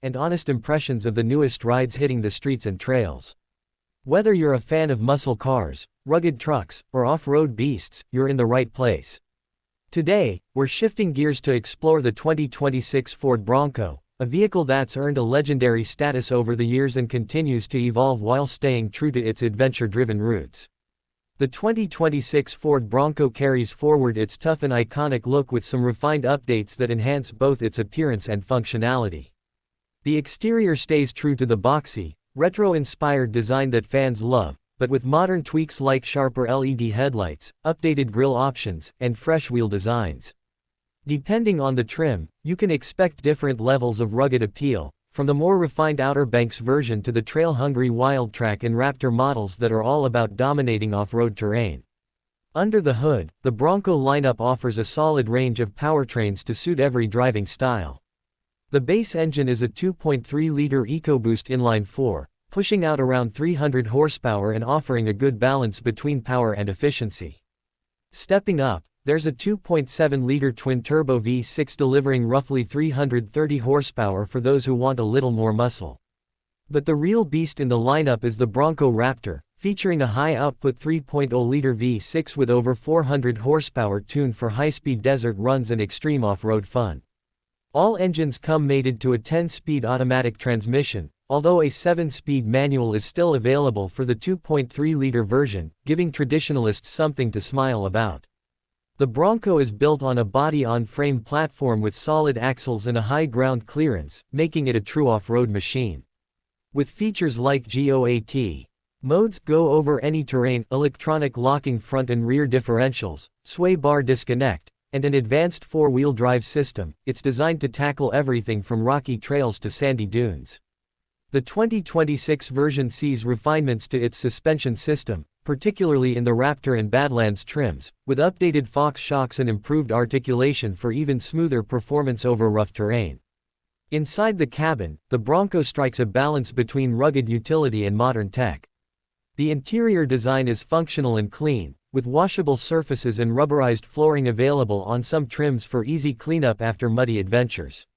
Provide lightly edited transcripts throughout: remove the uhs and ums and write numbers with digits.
and honest impressions of the newest rides hitting the streets and trails. Whether you're a fan of muscle cars, rugged trucks, or off-road beasts, you're in the right place. Today, we're shifting gears to explore the 2026 Ford Bronco, a vehicle that's earned a legendary status over the years and continues to evolve while staying true to its adventure-driven roots. The 2026 Ford Bronco carries forward its tough and iconic look with some refined updates that enhance both its appearance and functionality. The exterior stays true to the boxy, retro-inspired design that fans love, but with modern tweaks like sharper LED headlights, updated grille options, and fresh wheel designs. Depending on the trim, you can expect different levels of rugged appeal, from the more refined Outer Banks version to the trail-hungry Wildtrak and Raptor models that are all about dominating off-road terrain. Under the hood, the Bronco lineup offers a solid range of powertrains to suit every driving style. The base engine is a 2.3-liter EcoBoost inline-4, pushing out around 300 horsepower and offering a good balance between power and efficiency. Stepping up, there's a 2.7-liter twin-turbo V6 delivering roughly 330 horsepower for those who want a little more muscle. But the real beast in the lineup is the Bronco Raptor, featuring a high-output 3.0-liter V6 with over 400 horsepower tuned for high-speed desert runs and extreme off-road fun. All engines come mated to a 10-speed automatic transmission, although a 7-speed manual is still available for the 2.3-liter version, giving traditionalists something to smile about. The Bronco is built on a body-on-frame platform with solid axles and a high ground clearance, making it a true off-road machine. With features like GOAT modes, go over any terrain, electronic locking front and rear differentials, sway bar disconnect, and an advanced four-wheel drive system, it's designed to tackle everything from rocky trails to sandy dunes. The 2026 version sees refinements to its suspension system, particularly in the Raptor and Badlands trims, with updated Fox shocks and improved articulation for even smoother performance over rough terrain. Inside the cabin, the Bronco strikes a balance between rugged utility and modern tech. The interior design is functional and clean, with washable surfaces and rubberized flooring available on some trims for easy cleanup after muddy adventures.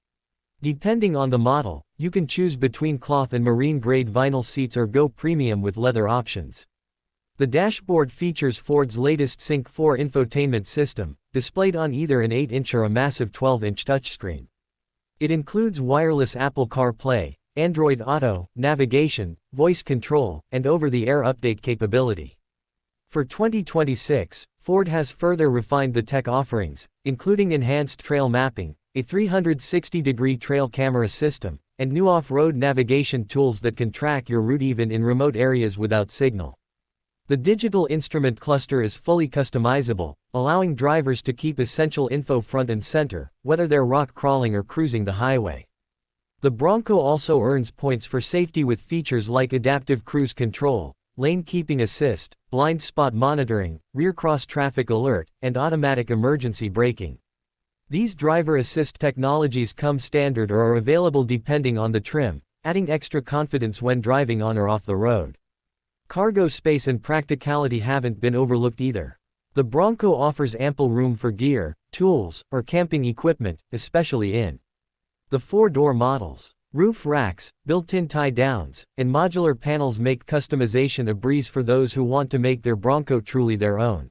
Depending on the model, you can choose between cloth and marine-grade vinyl seats or go premium with leather options. The dashboard features Ford's latest Sync 4 infotainment system, displayed on either an 8-inch or a massive 12-inch touchscreen. It includes wireless Apple CarPlay, Android Auto, navigation, voice control, and over-the-air update capability. For 2026, Ford has further refined the tech offerings, including enhanced trail mapping, a 360-degree trail camera system, and new off-road navigation tools that can track your route even in remote areas without signal. The digital instrument cluster is fully customizable, allowing drivers to keep essential info front and center, whether they're rock crawling or cruising the highway. The Bronco also earns points for safety with features like adaptive cruise control, lane keeping assist, blind spot monitoring, rear cross traffic alert, and automatic emergency braking. These driver assist technologies come standard or are available depending on the trim, adding extra confidence when driving on or off the road. Cargo space and practicality haven't been overlooked either. The Bronco offers ample room for gear, tools, or camping equipment, especially in the four-door models. Roof racks, built-in tie-downs, and modular panels make customization a breeze for those who want to make their Bronco truly their own.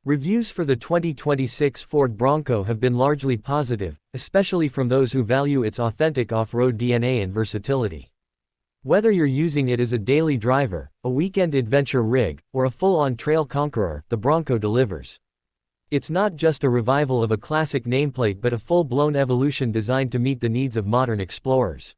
Reviews for the 2026 Ford Bronco have been largely positive, especially from those who value its authentic off-road DNA and versatility. Whether you're using it as a daily driver, a weekend adventure rig, or a full-on trail conqueror, the Bronco delivers. It's not just a revival of a classic nameplate but a full-blown evolution designed to meet the needs of modern explorers.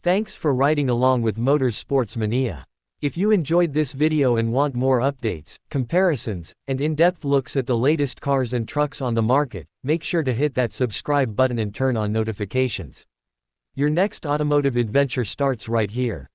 Thanks for riding along with Motorz Sports Mania. If you enjoyed this video and want more updates, comparisons, and in-depth looks at the latest cars and trucks on the market, make sure to hit that subscribe button and turn on notifications. Your next automotive adventure starts right here.